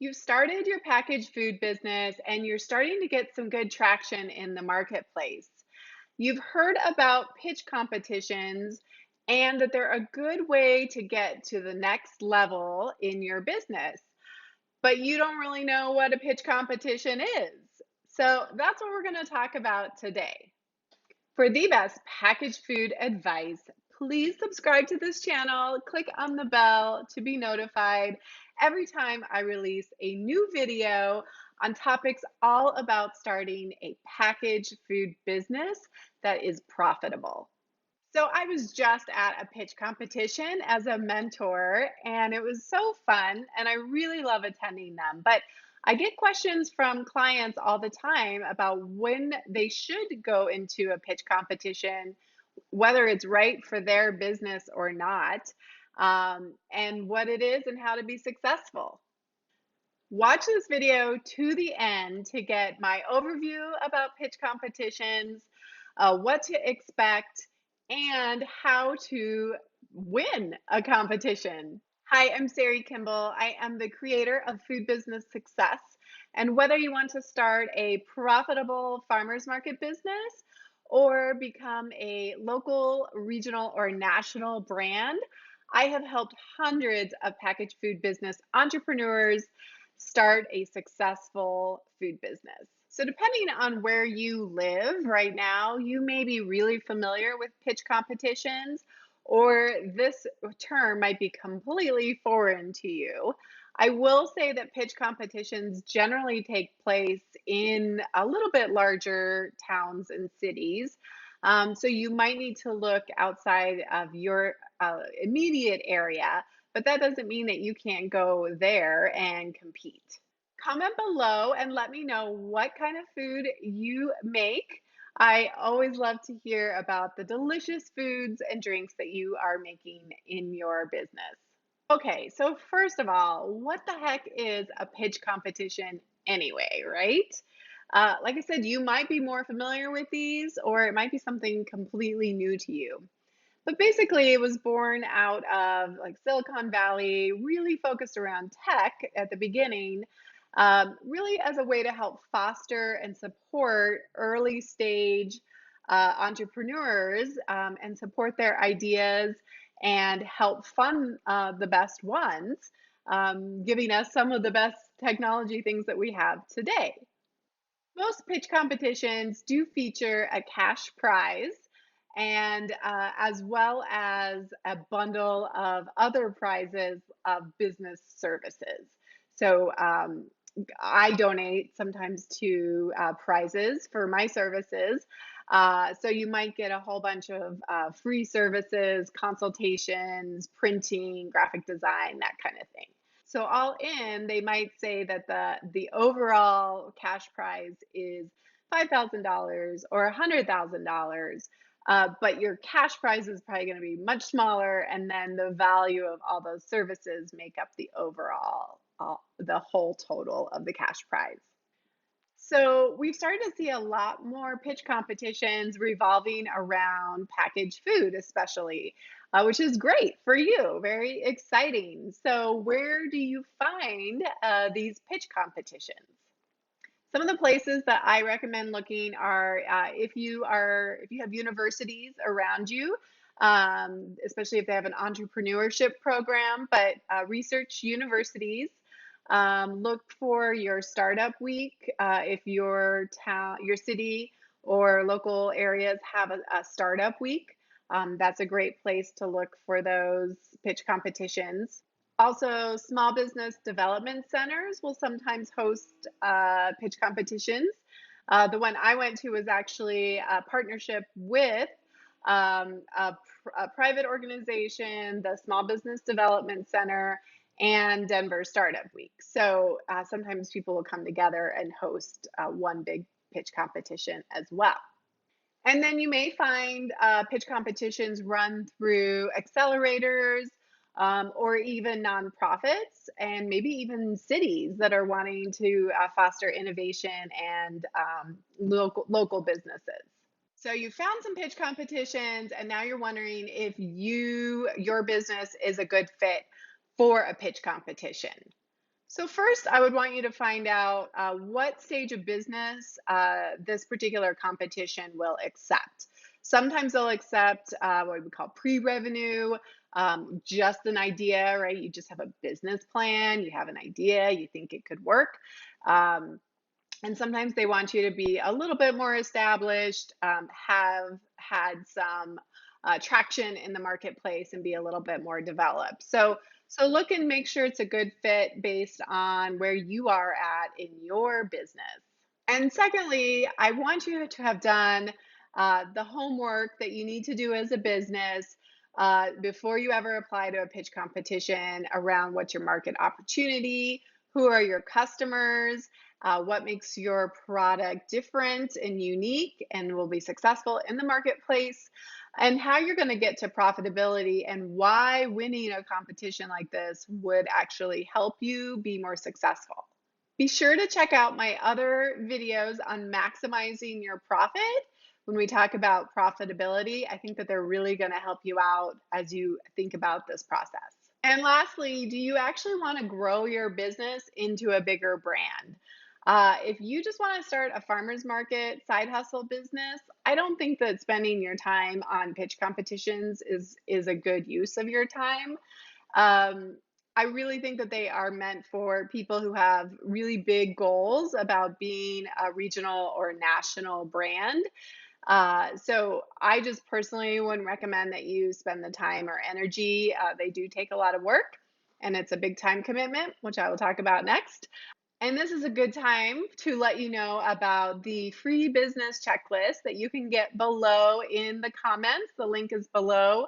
You've started your packaged food business and you're starting to get some good traction in the marketplace. You've heard about pitch competitions and that they're a good way to get to the next level in your business, but you don't really know what a pitch competition is. So that's what we're going to talk about today. For the best packaged food advice, please subscribe to this channel, click on the bell to be notified every time I release a new video on topics all about starting a packaged food business that is profitable. So I was just at a pitch competition as a mentor, and it was so fun, and I really love attending them. But I get questions from clients all the time about when they should go into a pitch competition, whether it's right for their business or not, and what it is and how to be successful. Watch this video to the end to get my overview about pitch competitions, what to expect, and how to win a competition. Hi, I'm Sari Kimbell. I am the creator of Food Business Success. And whether you want to start a profitable farmers market business or become a local, regional, or national brand, I have helped hundreds of packaged food business entrepreneurs start a successful food business. So, depending on where you live right now, you may be really familiar with pitch competitions, or this term might be completely foreign to you. I will say that pitch competitions generally take place in a little bit larger towns and cities. So, you might need to look outside of your immediate area, but that doesn't mean that you can't go there and compete. Comment below and let me know what kind of food you make. I always love to hear about the delicious foods and drinks that you are making in your business. Okay, so first of all, what the heck is a pitch competition anyway, right? Like I said, you might be more familiar with these, or it might be something completely new to you. But basically, it was born out of like Silicon Valley, really focused around tech at the beginning, really as a way to help foster and support early stage entrepreneurs and support their ideas and help fund the best ones, giving us some of the best technology things that we have today. Most pitch competitions do feature a cash prize and as well as a bundle of other prizes of business services. So I donate sometimes to prizes for my services. So you might get a whole bunch of free services, consultations, printing, graphic design, that kind of thing. So all in, they might say that the overall cash prize is $5,000 or $100,000, but your cash prize is probably going to be much smaller, and then the value of all those services make up the overall, the whole total of the cash prize. So we've started to see a lot more pitch competitions revolving around packaged food, especially, which is great for you. Very exciting. So where do you find these pitch competitions? Some of the places that I recommend looking are if you have universities around you, especially if they have an entrepreneurship program, but research universities. Look for your startup week. If your town, your city, or local areas have a startup week, that's a great place to look for those pitch competitions. Also, small business development centers will sometimes host pitch competitions. The one I went to was actually a partnership with a private organization, the Small Business Development Center, and Denver Startup Week. So sometimes people will come together and host one big pitch competition as well. And then you may find pitch competitions run through accelerators or even nonprofits and maybe even cities that are wanting to foster innovation and local businesses. So you found some pitch competitions and now you're wondering if your business is a good fit for a pitch competition. So first, I would want you to find out what stage of business this particular competition will accept. Sometimes they'll accept what we call pre-revenue, just an idea, right? You just have a business plan, you have an idea, you think it could work. Um, and sometimes they want you to be a little bit more established, have had some traction in the marketplace, and be a little bit more developed. So look and make sure it's a good fit based on where you are at in your business. And secondly, I want you to have done the homework that you need to do as a business before you ever apply to a pitch competition around what's your market opportunity, who are your customers, what makes your product different and unique and will be successful in the marketplace, and how you're going to get to profitability and why winning a competition like this would actually help you be more successful. Be sure to check out my other videos on maximizing your profit when we talk about profitability. I think that they're really going to help you out as you think about this process. And lastly, do you actually want to grow your business into a bigger brand? If you just want to start a farmer's market side hustle business, I don't think that spending your time on pitch competitions is a good use of your time. Um, I really think that they are meant for people who have really big goals about being a regional or national brand. So I just personally wouldn't recommend that you spend the time or energy. They do take a lot of work and it's a big time commitment, which I will talk about next. And this is a good time to let you know about the free business checklist that you can get below in the comments. The link is below.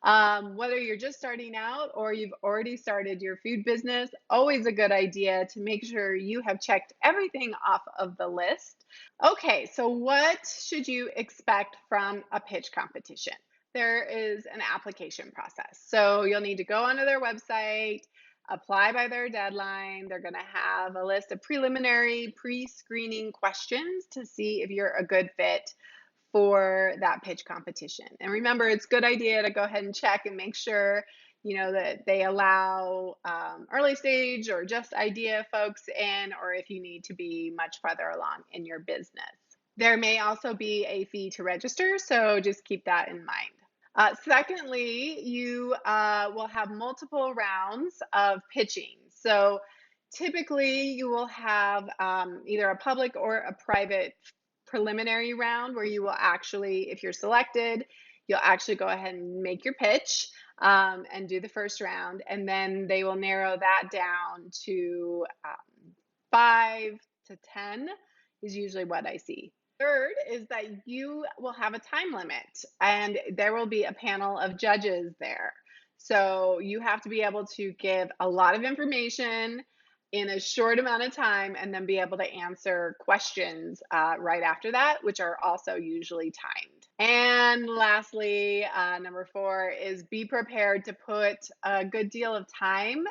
Whether you're just starting out or you've already started your food business, always a good idea to make sure you have checked everything off of the list. Okay, so what should you expect from a pitch competition? There is an application process. So you'll need to go onto their website, apply by their deadline. They're going to have a list of preliminary pre-screening questions to see if you're a good fit for that pitch competition. And remember, it's a good idea to go ahead and check and make sure that they allow early stage or just idea folks in, or if you need to be much farther along in your business. There may also be a fee to register, so just keep that in mind. Secondly, you will have multiple rounds of pitching. So typically you will have either a public or a private preliminary round where you will actually, if you're selected, you'll actually go ahead and make your pitch and do the first round. And then they will narrow that down to 5 to 10 is usually what I see. Third is that you will have a time limit and there will be a panel of judges there. So you have to be able to give a lot of information in a short amount of time and then be able to answer questions right after that, which are also usually timed. And lastly, number 4 is be prepared to put a good deal of time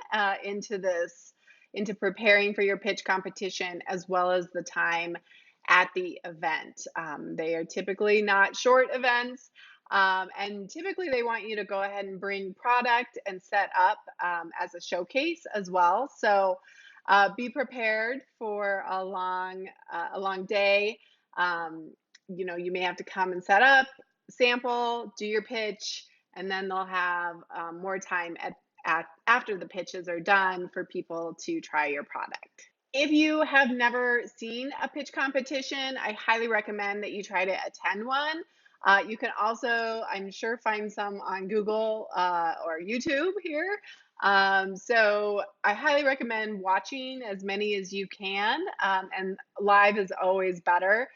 into preparing for your pitch competition as well as the time at the event. They are typically not short events. And typically they want you to go ahead and bring product and set up as a showcase as well. So be prepared for a long day. You may have to come and set up, sample, do your pitch, and then they'll have more time after the pitches are done for people to try your product. If you have never seen a pitch competition, I highly recommend that you try to attend one. You can also, I'm sure, find some on Google or YouTube here. So I highly recommend watching as many as you can, and live is always better.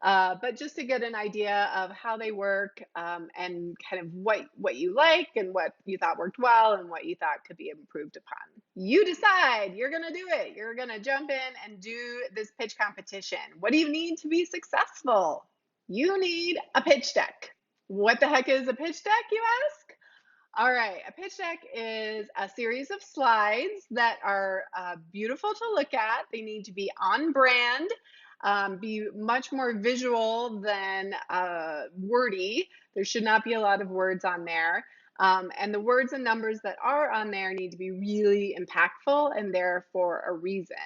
But just to get an idea of how they work and kind of what you like and what you thought worked well and what you thought could be improved upon. You decide, you're going to do it. You're going to jump in and do this pitch competition. What do you need to be successful? You need a pitch deck. What the heck is a pitch deck, you ask? All right, a pitch deck is a series of slides that are beautiful to look at. They need to be on brand, be much more visual than wordy. There should not be a lot of words on there. And the words and numbers that are on there need to be really impactful and there for a reason.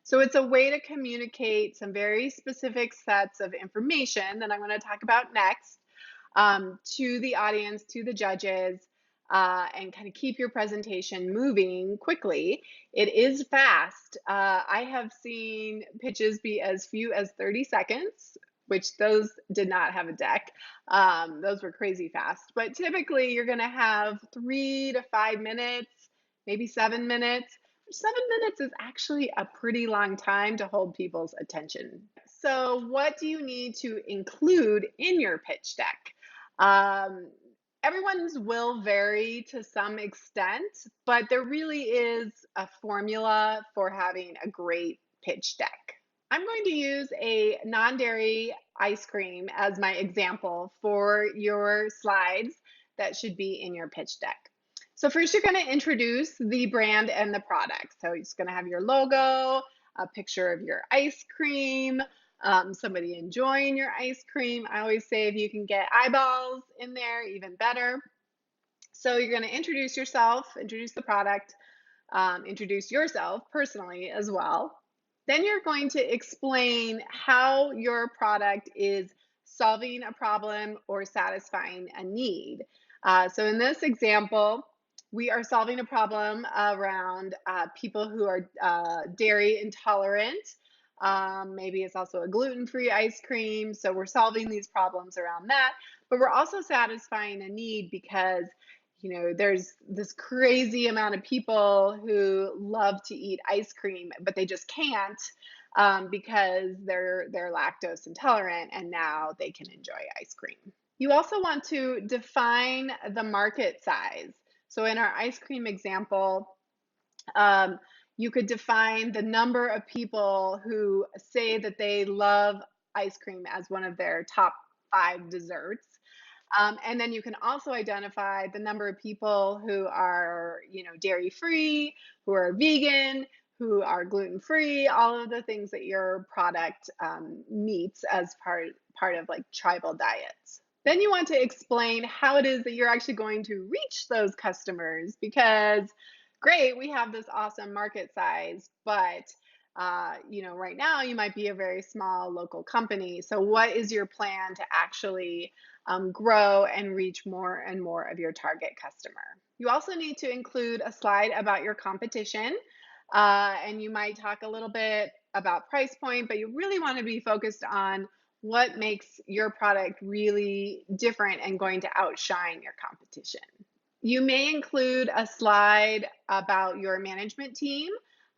So it's a way to communicate some very specific sets of information that I'm going to talk about next, to the audience, to the judges, and kind of keep your presentation moving quickly. It is fast. I have seen pitches be as few as 30 seconds, which those did not have a deck. Those were crazy fast. But typically, you're going to have 3 to 5 minutes, maybe 7 minutes. 7 minutes is actually a pretty long time to hold people's attention. So, what do you need to include in your pitch deck? Um, Everyone's will vary to some extent, but there really is a formula for having a great pitch deck. I'm going to use a non-dairy ice cream as my example for your slides that should be in your pitch deck. So first you're going to introduce the brand and the product. So it's going to have your logo, a picture of your ice cream, somebody enjoying your ice cream. I always say if you can get eyeballs in there, even better. So you're going to introduce yourself, introduce the product, introduce yourself personally as well. Then you're going to explain how your product is solving a problem or satisfying a need. So in this example, we are solving a problem around people who are dairy intolerant. Maybe it's also a gluten-free ice cream. So we're solving these problems around that, but we're also satisfying a need because there's this crazy amount of people who love to eat ice cream, but they just can't because they're lactose intolerant, and now they can enjoy ice cream. You also want to define the market size. So in our ice cream example, um, you could define the number of people who say that they love ice cream as one of their top 5 desserts. And then you can also identify the number of people who are, dairy free, who are vegan, who are gluten free, all of the things that your product meets as part of like tribal diets. Then you want to explain how it is that you're actually going to reach those customers because great, we have this awesome market size, but right now you might be a very small local company. So what is your plan to actually grow and reach more and more of your target customer? You also need to include a slide about your competition. And you might talk a little bit about price point, but you really want to be focused on what makes your product really different and going to outshine your competition. You may include a slide about your management team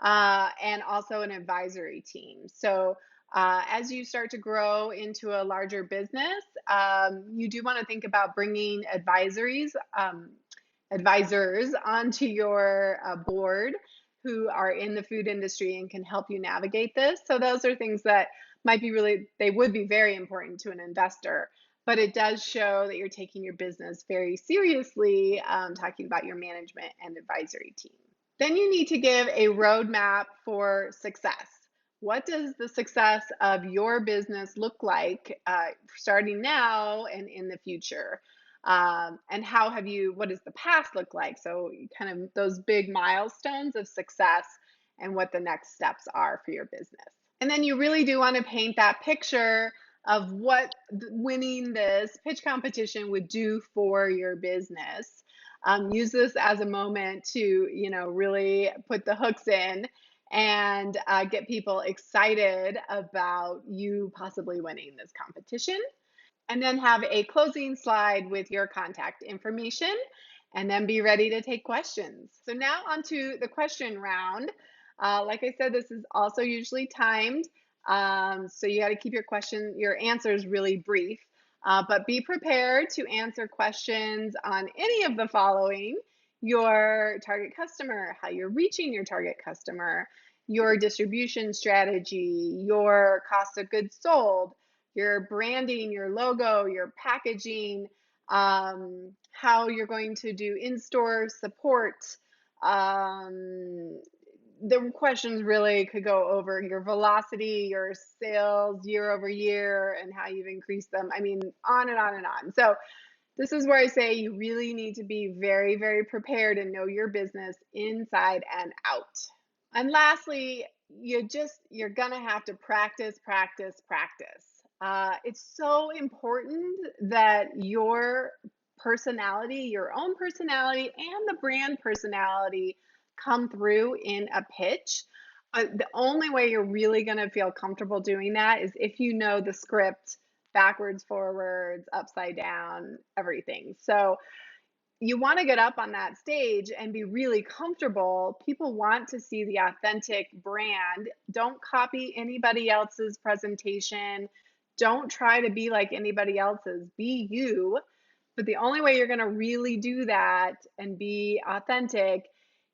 and also an advisory team. So as you start to grow into a larger business, you do want to think about bringing advisors onto your board who are in the food industry and can help you navigate this. So those are things that they would be very important to an investor, but it does show that you're taking your business very seriously, talking about your management and advisory team. Then you need to give a roadmap for success. What does the success of your business look like starting now and in the future? And what does the past look like? So, kind of those big milestones of success and what the next steps are for your business. And then you really do want to paint that picture of what winning this pitch competition would do for your business. Use this as a moment to, really put the hooks in and get people excited about you possibly winning this competition. And then have a closing slide with your contact information and then be ready to take questions. So now onto the question round. Like I said, this is also usually timed. So you got to keep your answers really brief. But be prepared to answer questions on any of the following: your target customer, how you're reaching your target customer, your distribution strategy, your cost of goods sold, your branding, your logo, your packaging, how you're going to do in-store support. The questions really could go over your velocity, your sales year over year, and how you've increased them. I mean, on and on and on. So This is where I say you really need to be very, very prepared and know your business inside and out. And lastly, you're gonna have to practice, practice, practice. It's so important that your personality, your own personality, and the brand personality come through in a pitch. But the only way you're really gonna feel comfortable doing that is if you know the script backwards, forwards, upside down, everything. So you want to get up on that stage and be really comfortable. People want to see the authentic brand. Don't copy anybody else's presentation. Don't try to be like anybody else's. Be you. But the only way you're going to really do that and be authentic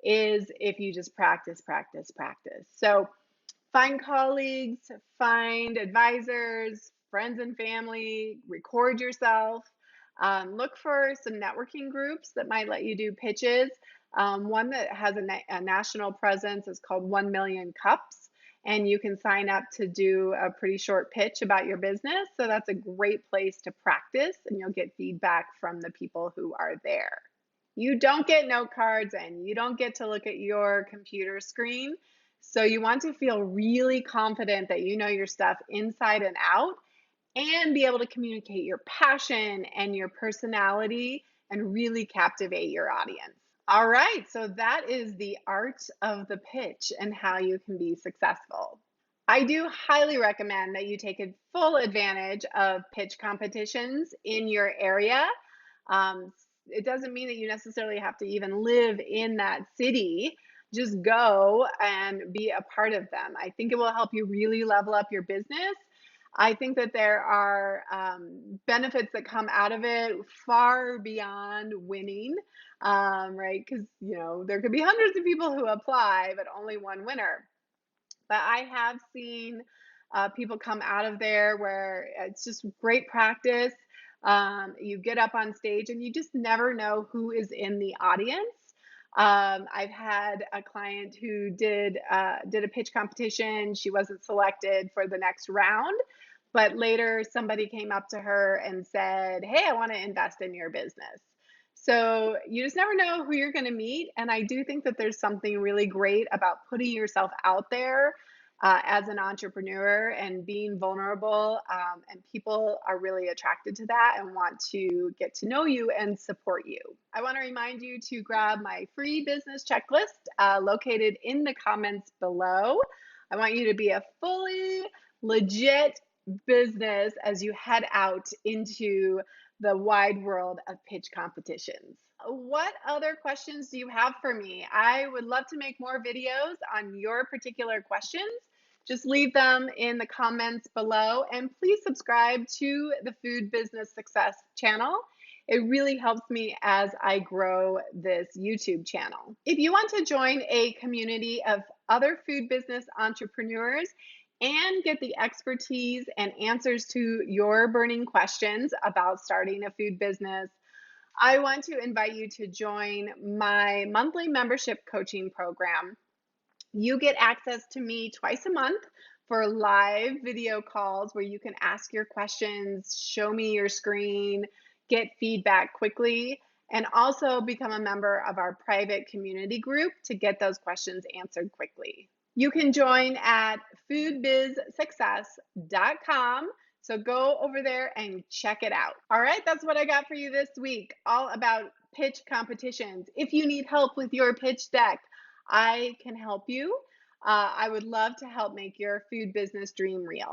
is if you just practice, practice, practice. So find colleagues, find advisors, friends and family, record yourself. Look for some networking groups that might let you do pitches. One that has a national presence is called 1 Million Cups, and you can sign up to do a pretty short pitch about your business. So that's a great place to practice, and you'll get feedback from the people who are there. You don't get note cards and you don't get to look at your computer screen. So you want to feel really confident that you know your stuff inside and out and be able to communicate your passion and your personality and really captivate your audience. All right, so that is the art of the pitch and how you can be successful. I do highly recommend that you take a full advantage of pitch competitions in your area. Um, it doesn't mean that you necessarily have to even live in that city. Just go and be a part of them. I think it will help you really level up your business. I think that there are benefits that come out of it far beyond winning, right? Because, there could be hundreds of people who apply, but only one winner. But I have seen people come out of there where it's just great practice. You get up on stage and you just never know who is in the audience. I've had a client who did a pitch competition. She wasn't selected for the next round, but later somebody came up to her and said, "Hey, I want to invest in your business." So you just never know who you're going to meet. And I do think that there's something really great about putting yourself out there as an entrepreneur and being vulnerable. And people are really attracted to that and want to get to know you and support you. I want to remind you to grab my free business checklist located in the comments below. I want you to be a fully legit business as you head out into the wide world of pitch competitions. What other questions do you have for me? I would love to make more videos on your particular questions. Just leave them in the comments below, and please subscribe to the Food Business Success channel. It really helps me as I grow this YouTube channel. If you want to join a community of other food business entrepreneurs and get the expertise and answers to your burning questions about starting a food business, I want to invite you to join my monthly membership coaching program. You get access to me twice a month for live video calls where you can ask your questions, show me your screen, get feedback quickly, and also become a member of our private community group to get those questions answered quickly. You can join at foodbizsuccess.com. So go over there and check it out. All right, that's what I got for you this week, all about pitch competitions. If you need help with your pitch deck, I can help you. I would love to help make your food business dream real.